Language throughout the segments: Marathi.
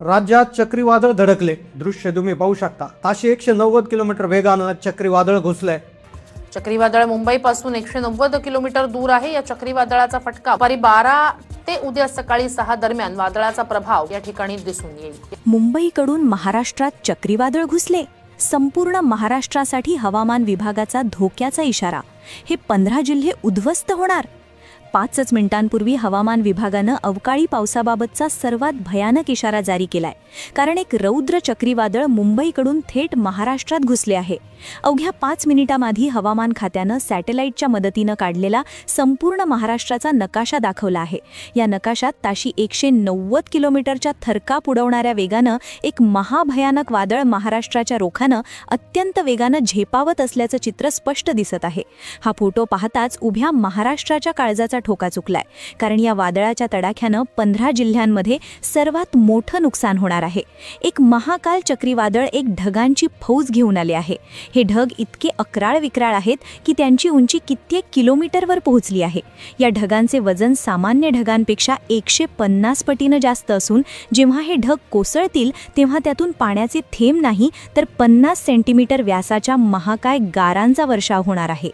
राज्यात चक्रीवादळ धडकले. दृश्य तुम्ही पाहू शकता. ताशी 190 किलोमीटर वेगानं चक्रीवादळ घुसलंय. चक्रीवादळ मुंबईपासून 190 किलोमीटर दूर आहे. या चक्रीवादळाचा फटका दुपारी 12 ते उद्या सकाळी 6 दरम्यान वादळाचा प्रभाव या ठिकाणी दिसून येईल. मुंबईकडून महाराष्ट्रात चक्रीवादळ घुसले. संपूर्ण महाराष्ट्रासाठी हवामान विभागाचा धोक्याचा इशारा. हे 15 जिल्हे उद्ध्वस्त होणार. 5 मिनिटांपूर्वी हवामान विभागानं अवकाळी पावसाबाबतचा सर्वात भयानक इशारा जारी केलाय. कारण एक रौद्र चक्रीवादळ मुंबईकडून थेट महाराष्ट्रात घुसले आहे. अवघ्या 5 मिनिटांआधी हवामान खात्यानं सॅटेलाइटच्या मदतीनं काढलेला संपूर्ण महाराष्ट्राचा नकाशा दाखवला आहे. या नकाशात ताशी 190 किलोमीटरच्या थरकाप उडवणाऱ्या वेगानं एक महाभयानक वादळ महाराष्ट्राच्या रोखानं अत्यंत वेगानं झेपावत असल्याचं चित्र स्पष्ट दिसत आहे. हा फोटो पाहताच उभ्या महाराष्ट्राच्या काळजाचा ठोका चुकलाय. कारण या वादळाच्या तडाख्यानं 15 जिल्ह्यांमध्ये सर्वात मोठं नुकसान होणार आहे. एक महाकाल चक्रीवादळ एक ढगांची फौज घेऊन आले आहे. हे ढग इतके अक्राळ विक्राळ आहेत की त्यांची उंची कित्येक किलोमीटरवर पोहोचली आहे. या ढगांचे वजन सामान्य ढगांपेक्षा 150 पटीनं जास्त असून जेव्हा हे ढग कोसळतील तेव्हा त्यातून पाण्याचे थेंब नाही तर 50 सेंटीमीटर व्यासाच्या महाकाय गारांचा वर्षाव होणार आहे.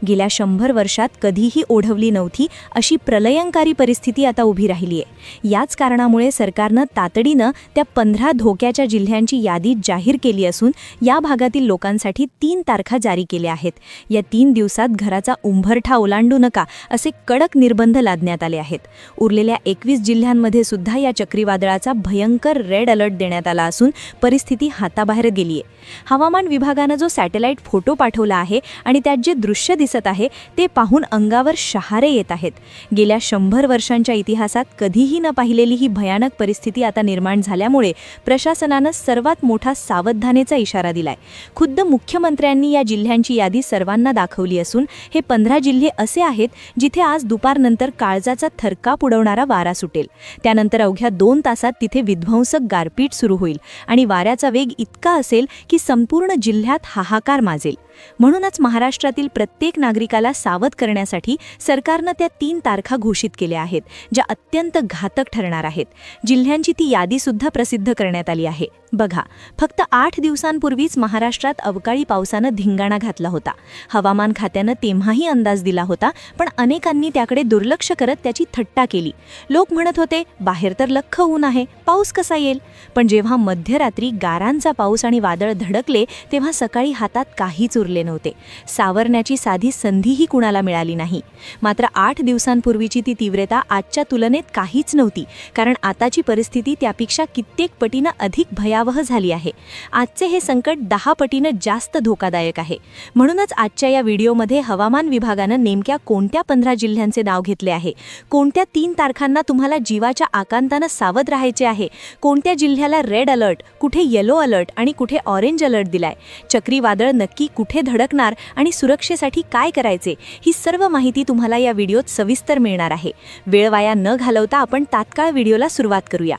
गेल्या 100 वर्षात कधीही ओढवली नव्हती अशी प्रलयंकारी परिस्थिती आता उभी राहिली आहे. याच कारणामुळे सरकारनं तातडीनं त्या 15 धोक्याच्या जिल्ह्यांची यादी जाहीर केली असून या भागातील लोकांसाठी 3 तारखा जारी केल्या आहेत. या 3 दिवसात घराचा उंबरठा ओलांडू नका असे कडक निर्बंध लादण्यात आले आहेत. उरलेल्या 21 जिल्ह्यांमध्ये सुद्धा या चक्रीवादळाचा भयंकर रेड अलर्ट देण्यात आला असून परिस्थिती हाताबाहेर गेली आहे. हवामान विभागानं जो सॅटेलाइट फोटो पाठवला आहे आणि त्यात जे दृश्य दिसत आहे ते पाहून अंगावर शहारे येत आहेत. गेल्या 100 वर्षांच्या इतिहासात कधीही न पाहिलेली ही भयानक परिस्थिती आता निर्माण झाल्यामुळे प्रशासनानं सर्वात मोठा सावधानतेचा इशारा दिलाय. खुद्द मुख्यमंत्र्यांनी या जिल्ह्यांची यादी सर्वांना दाखवली असून हे 15 जिल्हे असे आहेत जिथे आज दुपारनंतर काळजाचा थरकाप उडवणारा वारा सुटेल. त्यानंतर अवघ्या 2 तासात तिथे विध्वंसक गारपीट सुरू होईल आणि वाऱ्याचा वेग इतका असेल की संपूर्ण जिल्ह्यात हाहाकार माजेल. म्हणूनच महाराष्ट्रातील प्रत्येक नागरिकाला सावध करण्यासाठी सरकारनं त्या 3 तारखा घोषित केल्या आहेत ज्या अत्यंत घातक ठरणार आहेत. जिल्ह्यांची ती यादी सुद्धा प्रसिद्ध करण्यात आली आहे. बघा, फक्त 8 दिवसांपूर्वीच महाराष्ट्रात अवकाळी पावसानं धिंगाणा घातला होता. हवामान खात्यानं तेव्हाही अंदाज दिला होता पण अनेकांनी त्याकडे दुर्लक्ष करत त्याची थट्टा केली. लोक म्हणत होते बाहेर तर लख्ख ऊन आहे, पाऊस कसा येईल. पण जेव्हा मध्यरात्री गारांचा पाऊस आणि वादळ धडकले तेव्हा सकाळी हातात काहीच उरले नव्हते. सावरण्याची साधी संधीही कुणाला मिळाली नाही. मात्र 8 दिवसांपूर्वीची ती तीव्रता आजच्या तुलनेत काहीच नव्हती. कारण आताची परिस्थिती त्यापेक्षा कित्येक पटीनं अधिक भयावह झाली आहे. आजचे हे संकट 10 पटीनं जास्त धोकादायक आहे. म्हणूनच आजच्या या व्हिडिओमध्ये हवामान विभागानं नेमक्या कोणत्या 15 जिल्ह्यांचे नाव घेतले आहे, कोणत्या 3 तारखांना तुम्हाला जीवाच्या आकांतानं सावध राहायचे आहे, कोणत्या जिल्ह्याला रेड अलर्ट, कुठे येलो अलर्ट आणि कुठे ऑरेंज अलर्ट दिलाय, चक्रीवादळ नक्की कुठे धडकणार आणि सुरक्षेसाठी काय करायचे, ही सर्व माहिती तुम्हाला या व्हिडिओत सविस्तर मिळणार आहे. वेळ वाया न घालवता आपण तात्काळ व्हिडिओला सुरुवात करूया.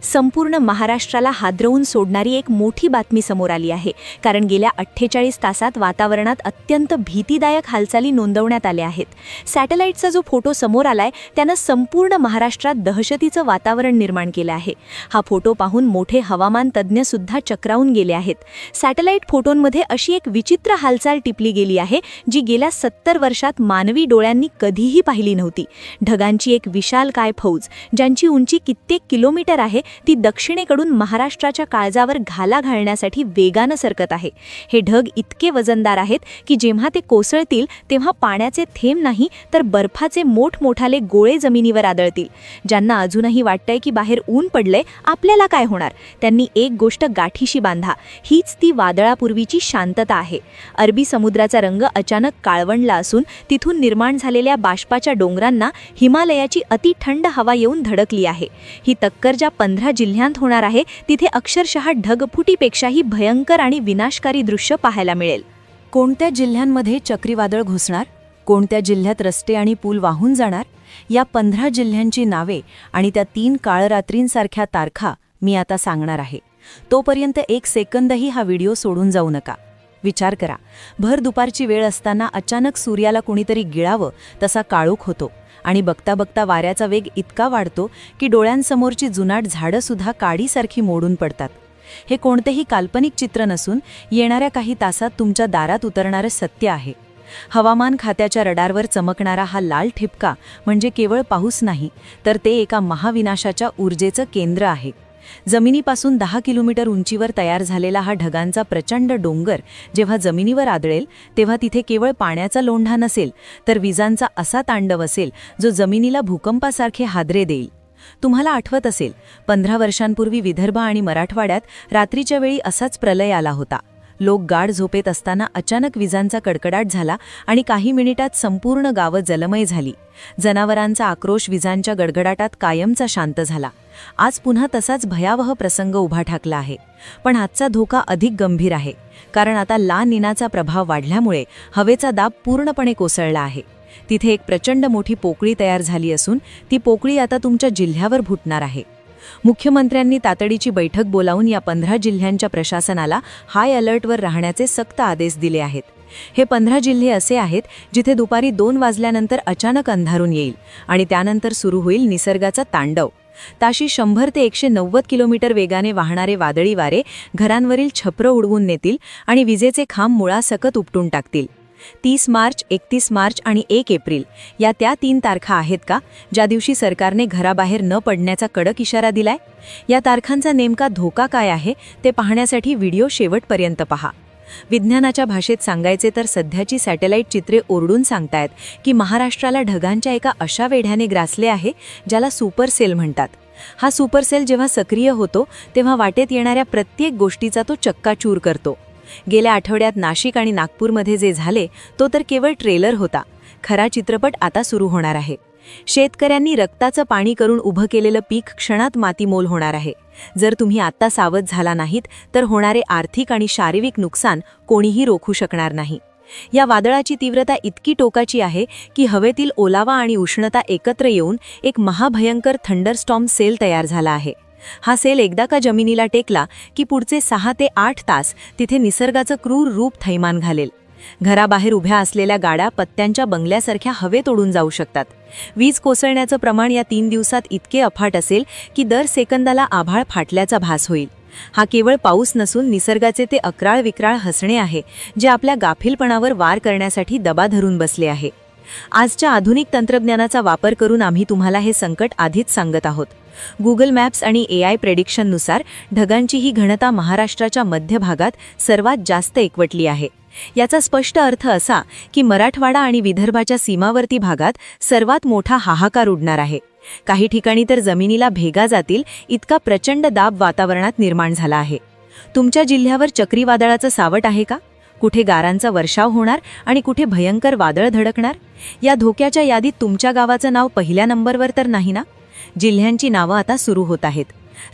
संपूर्ण महाराष्ट्राला हादरवून सोडणारी एक मोठी बातमी समोर आली आहे. कारण गेल्या 48 तासात वातावरणात अत्यंत भीतीदायक हालचाली नोंदवण्यात आल्या आहेत. सॅटेलाइटचा जो फोटो समोर आलाय त्यानं संपूर्ण महाराष्ट्रात दहशतीचं वातावरण निर्माण केलं आहे. हा फोटो पाहून मोठे हवामान तज्ज्ञ सुद्धा चक्रावून गेले आहेत. सॅटेलाइट फोटोंमध्ये अशी एक विचित्र हालचाल टिपली गेली आहे जी गेल्या 70 वर्षात मानवी डोळ्यांनी कधीही पाहिली नव्हती. ढगांची एक विशालकाय फौज ज्यांची उंची कित्येक किलोमीटर आहे ती दक्षिणेकडून महाराष्ट्राच्या काळजावर घाला घालण्यासाठी वेगानं सरकत आहे. हे ढग इतके वजनदार आहेत की जेव्हा ते कोसळतील तेव्हा पाण्याचे थेंब नाही तर बर्फाचे मोठमोठाले गोळे जमिनीवर आदळतील. ज्यांना अजूनही वाटतंय की बाहेर ऊन पडलंय, आपल्याला काय होणार, त्यांनी एक गोष्ट गाठीशी बांधा. हीच ती वादळापूर्वीची शांतता आहे. अरबी समुद्राचा रंग अचानक काळवंडला असून तिथून निर्माण झालेल्या बाष्पाच्या डोंगरांना हिमालयाची अति थंड हवा येऊन धडकली आहे. ही टक्कर ज्या 15 जिल्ह्यांत होणार आहे तिथे अक्षरशः ढगफुटीपेक्षाही भयंकर आणि विनाशकारी दृश्य पाहायला मिळेल. कोणत्या जिल्ह्यांमध्ये चक्रीवादळ घुसणार, कोणत्या जिल्ह्यात रस्ते आणि पूल वाहून जाणार, या 15 जिल्ह्यांची नावे आणि त्या 3 काळरात्रींसारख्या तारखा मी आता सांगणार आहे. तोपर्यंत 1 सेकंदही हा व्हिडिओ सोडून जाऊ नका. विचार करा, भर दुपारची वेळ असताना अचानक सूर्याला कुणीतरी गिळावं तसा काळोख होतो आणि बघता बघता वाऱ्याचा वेग इतका वाढतो की डोळ्यांसमोरची जुनाट झाडं सुद्धा काडीसारखी मोडून पडतात. हे कोणतेही काल्पनिक चित्र नसून येणाऱ्या काही तासात तुमच्या दारात उतरणारं सत्य आहे. हवामान खात्याच्या रडारवर चमकणारा हा लाल ठिपका म्हणजे केवळ पाऊस नाही, तर ते एका महाविनाशाच्या ऊर्जेचं केंद्र आहे. जमिनीपासून 10 किलोमीटर उंचीवर तयार झालेला हा ढगांचा प्रचंड डोंगर जेव्हा जमिनीवर आदळेल तेव्हा तिथे केवळ पाण्याचा लोंढा नसेल, तर विजांचा असा तांडव असेल जो जमिनीला भूकंपासारखे हादरे देईल. तुम्हाला आठवत असेल, 15 वर्षांपूर्वी विदर्भ आणि मराठवाड्यात रात्रीच्या वेळी असाच प्रलय आला होता. लोक गाढ झोपेत असताना अचानक विजांचा कडकडाट झाला आणि काही मिनिटात संपूर्ण गावं जलमय झाली. जनावरांचा आक्रोश विजांच्या गडगडाटात कायमचा शांत झाला. आज पुन्हा तसाच भयावह प्रसंग उभा ठाकला आहे. पण आजचा धोका अधिक गंभीर आहे, कारण आता ला निनाचा प्रभाव वाढल्यामुळे हवेचा दाब पूर्णपणे कोसळला आहे. तिथे एक प्रचंड मोठी पोकळी तयार झाली असून ती पोकळी आता तुमच्या जिल्ह्यावर फुटणार आहे. मुख्यमंत्र्यांनी तातडीची बैठक बोलावून या 15 जिल्ह्यांच्या प्रशासनाला हाय अलर्टवर राहण्याचे सक्त आदेश दिले आहेत. हे 15 जिल्हे असे आहेत जिथे दुपारी 2 वाजल्यानंतर अचानक अंधारून येईल आणि त्यानंतर सुरू होईल निसर्गाचा तांडव. ताशी 100 ते 190 किलोमीटर वेगाने वाहणारे वादळी वारे घरांवरील छप्र उडवून नेतील आणि विजेचे खांब मुळासकट उपटून टाकतील. 30 मार्च, 31 मार्च आणि 1 एप्रिल या त्या 3 तारखा आहेत का, ज्या दिवशी सरकारने घराबाहेर न पडण्याचा कडक इशारा दिलाय? या तारखांचा नेमका धोका काय आहे ते पाहण्यासाठी व्हिडिओ शेवटपर्यंत पहा. विज्ञानाच्या भाषेत सांगायचे तर सध्याची सॅटेलाईट चित्रे ओरडून सांगतायत की महाराष्ट्राला ढगांच्या एका अशा वेढ्याने ग्रासले आहे ज्याला सुपर सेल म्हणतात. हा सुपर सेल जेव्हा सक्रिय होतो तेव्हा वाटेत येणाऱ्या प्रत्येक गोष्टीचा तो चक्काचूर करतो. गेल्या आठवड्यात नाशिक आणि नागपूरमध्ये जे झाले तो तर केवळ ट्रेलर होता. खरा चित्रपट आता सुरू होणार आहे. शेतकऱ्यांनी रक्ताचं पाणी करून उभं केलेलं पीक क्षणात मातीमोल होणार आहे. जर तुम्ही आत्ता सावध झाला नाहीत तर होणारे आर्थिक आणि शारीरिक नुकसान कोणीही रोखू शकणार नाही. या वादळाची तीव्रता इतकी टोकाची आहे की हवेतील ओलावा आणि उष्णता एकत्र येऊन एक महाभयंकर थंडरस्टॉर्म सेल तयार झाला आहे. हा सेल एकदा का जमिनीला टेकला की पुढचे 6 ते 8 तास तिथे निसर्गाचं क्रूर रूप थैमान घालेल. घराबाहेर उभ्या असलेल्या गाड्या पत्त्यांच्या बंगल्यासारख्या हवेत उडून जाऊ शकतात. वीज कोसळण्याचं प्रमाण या 3 दिवसात इतके अफाट असेल की दर सेकंदाला आभाळ फाटल्याचा भास होईल. हा केवळ पाऊस नसून निसर्गाचे ते अक्राळ विक्राळ हसणे आहे जे आपल्या गाफीलपणावर वार करण्यासाठी दबा धरून बसले आहे. आजच्या आधुनिक तंत्रज्ञानाचा वापर करून आम्ही तुम्हाला हे संकट आधीच सांगत आहोत. गुगल मॅप्स आणि AI प्रेडिक्शननुसार ढगांची ही घनता महाराष्ट्राच्या मध्य भागात सर्वात जास्त एकवटली आहे. याचा स्पष्ट अर्थ असा की मराठवाडा आणि विदर्भाच्या सीमावर्ती भागात सर्वात मोठा हाहाकार उडणार आहे. काही ठिकाणी तर जमिनीला भेगा जातील इतका प्रचंड दाब वातावरणात निर्माण झाला आहे. तुमच्या जिल्ह्यावर चक्रीवादळाचं सावट आहे का? कुठे गारांचा वर्षाव होणार आणि कुठे भयंकर वादळ धडकणार? या धोक्याच्या यादीत तुमच्या गावाचं नाव पहिल्या नंबरवर तर नाही ना? जिल्ह्यांची नावं आता सुरू होत आहेत.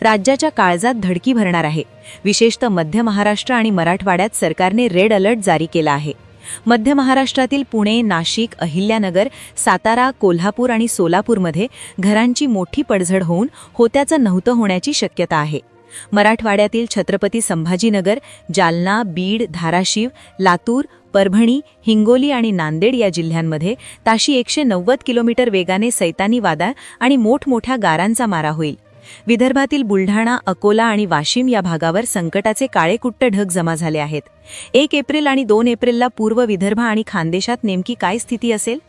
राज्याच्या काळजात धडकी भरणार आहे. विशेषतः मध्य महाराष्ट्र आणि मराठवाड्यात सरकारने रेड अलर्ट जारी केला आहे. मध्य महाराष्ट्रातील पुणे, नाशिक, अहिल्यानगर, सातारा, कोल्हापूर आणि सोलापूरमध्ये घरांची मोठी पडझड होऊन होत्याचं नव्हतं होण्याची शक्यता आहे. मराठवाड्यातील छत्रपती संभाजीनगर, जालना, बीड, धाराशिव, लातूर, परभणी, हिंगोली आणि नांदेड या जिल्ह्यांमध्ये ताशी 190 किलोमीटर वेगाने सैतानी वादळ आणि मोठमोठ्या गारांचा मारा होईल. विदर्भातील बुलढाणा, अकोला आणि वाशिम या भागावर संकटाचे काळेकुट्ट ढग जमा झाले आहेत. 1 एप्रिल आणि 2 एप्रिलला पूर्व विदर्भ आणि खानदेशात नेमकी काय स्थिती असेल?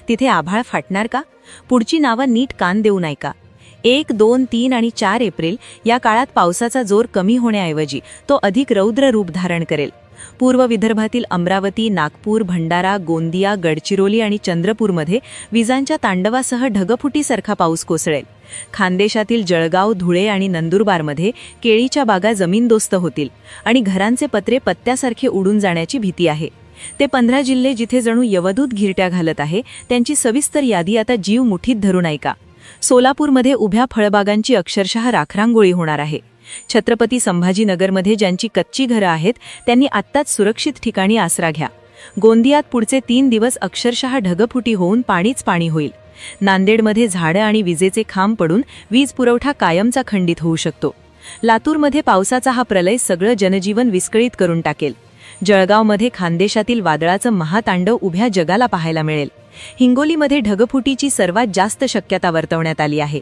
तिथे आभाळ फाटणार का? पुढची नावं नीट कान देऊ नये का? 1, 2, 3 आणि 4 एप्रिल या काळात पावसाचा जोर कमी होण्याऐवजी तो अधिक रौद्र रूप धारण करेल. पूर्व विदर्भातील अमरावती, नागपूर, भंडारा, गोंदिया, गडचिरोली आणि चंद्रपूरमध्ये विजांच्या तांडवासह ढगफुटीसारखा पाऊस कोसळेल. खानदेशातील जळगाव, धुळे आणि नंदुरबारमध्ये केळीच्या बागा जमीनदोस्त होतील आणि घरांचे पत्रे पत्त्यासारखे उडून जाण्याची भीती आहे. ते 15 जिल्हे जिथे जणू यवदूत घिरट्या घालत आहे त्यांची सविस्तर यादी आता जीव मुठीत धरून ऐका. सोलापूरमध्ये उभ्या फळबागांची अक्षरशः राखरांगोळी होणार आहे. छत्रपती संभाजीनगरमध्ये ज्यांची कच्ची घरं आहेत त्यांनी आत्ताच सुरक्षित ठिकाणी आसरा घ्या. गोंदियात पुढचे 3 दिवस अक्षरशः ढगफुटी होऊन पाणीच पाणी होईल. नांदेडमध्ये झाडं आणि विजेचे खांब पडून वीज पुरवठा कायमचा खंडित होऊ शकतो. लातूरमध्ये पावसाचा हा प्रलय सगळं जनजीवन विस्कळीत करून टाकेल. जळगावमध्ये खानदेशातील वादळाचं महातांडव उभ्या जगाला पाहायला मिळेल. हिंगोलीमध्ये ढगफुटीची सर्वात जास्त शक्यता वर्तवण्यात आली आहे.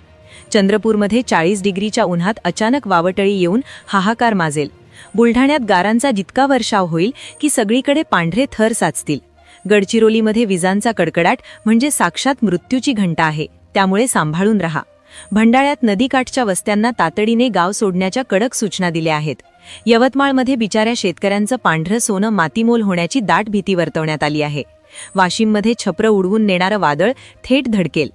चंद्रपूरमध्ये 40 डिग्रीच्या उन्हात अचानक वावटळी येऊन हाहाकार माजेल. बुलढाण्यात गारांचा जितका वर्षाव होईल की सगळीकडे पांढरे थर साचतील. गडचिरोलीमध्ये विजांचा कडकडाट म्हणजे साक्षात मृत्यूची घंटा आहे, त्यामुळे सांभाळून रहा. भंडाळ्यात नदीकाठच्या वस्त्यांना तातडीने गाव सोडण्याच्या कडक सूचना दिल्या आहेत. यवतमाळमध्ये बिचाऱ्या शेतकऱ्यांचं पांढरं सोनं मातीमोल होण्याची दाट भीती वर्तवण्यात आली आहे. वाशिममध्ये छप्र उडवून नेणारं वादळ थेट धडकेल.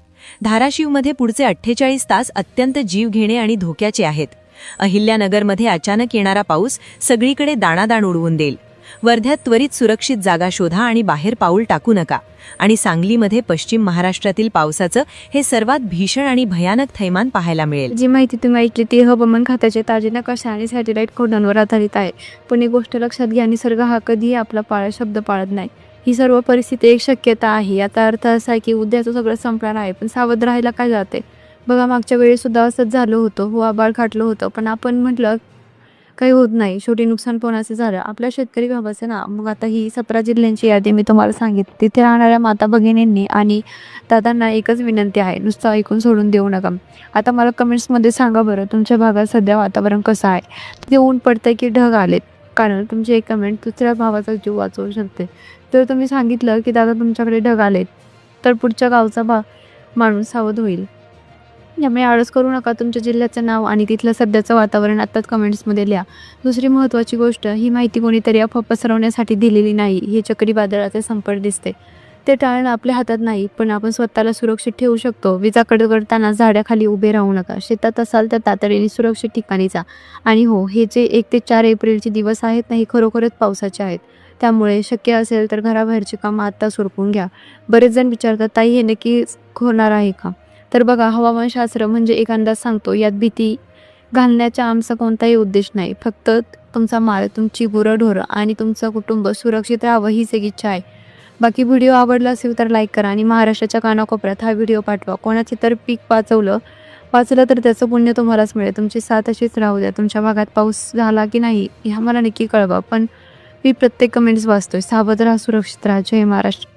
धाराशिवमध्ये पुढचे 48 तास अत्यंत जीवघेणे आणि धोक्याचे आहेत. अहिल्यानगरमध्ये अचानक येणारा पाऊस सगळीकडे दाणादाण उडवून देईल. वर्ध्यात त्वरित सुरक्षित जागा शोधा आणि बाहेर पाऊल टाकू नका. आणि सांगलीमध्ये पश्चिम महाराष्ट्रातील पावसाचं हे सर्वात भीषण आणि भयानक थैमान पाहायला मिळेल. जी माहिती तुम्ही ऐकली ती हवामान खात्याचे ताजे नकाशा आणि सॅटेलाइट खोदांवर आधारित आहे. पण एक गोष्ट लक्षात घ्या, निसर्ग हा कधीही आपला शब्द पाळत नाही. ही सर्व परिस्थिती एक शक्यता आहे. याचा अर्थ असा आहे की उद्याचं सगळं संपणार आहे, पण सावध राहायला काय जाते. बघा, मागच्या वेळी सुद्धा असंच झालं होतं. हो, आभाळ खाटलं होतं, पण आपण म्हटलं काही होत नाही. शेवटी नुकसान पण असं झालं आपल्या शेतकरी बाबाचं ना. मग आता ही 17 जिल्ह्यांची यादी मी तुम्हाला सांगितली. तिथे राहणाऱ्या माता भगिनींनी आणि दादांना एकच विनंती आहे, नुसतं ऐकून सोडून देऊ नका. आता मला कमेंट्समध्ये सांगा बरं, तुमच्या भागात सध्या वातावरण कसं आहे. तिथे ऊन पडतंय की ढग आलेत. कारण तुमची एक कमेंट दुसऱ्या भावाचा जीव वाचवू शकते. जर तुम्ही सांगितलं की दादा तुमच्याकडे ढग आलेत, तर पुढच्या गावचा माणूस सावध होईल. त्यामुळे आळस करू नका. तुमच्या जिल्ह्याचं नाव आणि तिथलं सध्याचं वातावरण आत्ताच कमेंट्समध्ये लिहा. दुसरी महत्त्वाची गोष्ट, ही माहिती कोणीतरी अफवा पसरवण्यासाठी दिलेली नाही. हे चक्रीवादळाचे संकट दिसते, ते टाळणं आपल्या हातात नाही, पण आपण स्वतःला सुरक्षित ठेवू शकतो. विजा कडकडताना झाडाखाली उभे राहू नका. शेतात असाल तर तातडीने सुरक्षित ठिकाणी जा. आणि हो, हे जे 1 ते 4 एप्रिलचे दिवस आहेत ना, हे खरोखरच पावसाचे आहेत. त्यामुळे शक्य असेल तर घराबाहेरची कामं आत्ता सुरकून घ्या. बरेच जण विचारतात, ताई हे नक्की होणार आहे का. तर बघा, हवामानशास्त्र म्हणजे एक अंदाज सांगतो. यात भीती घालण्याचा आमचा कोणताही उद्देश नाही. फक्त तुमचा माल, तुमची गुरंढोरं आणि तुमचं कुटुंब सुरक्षित राहावं हीच एक इच्छा आहे. बाकी व्हिडिओ आवडला असेल तर लाईक करा आणि महाराष्ट्राच्या कानाकोपऱ्यात हा व्हिडिओ पाठवा. कोणाचे तर पीक वाचलं तर त्याचं पुण्य तुम्हालाच मिळेल. तुमची साथ अशीच राहू द्या. तुमच्या भागात पाऊस झाला की नाही हे आम्हाला नक्की कळवा. पण मी प्रत्येक कमेंट्स वाचतोय. सावध राहा, सुरक्षित राहा. जय महाराष्ट्र.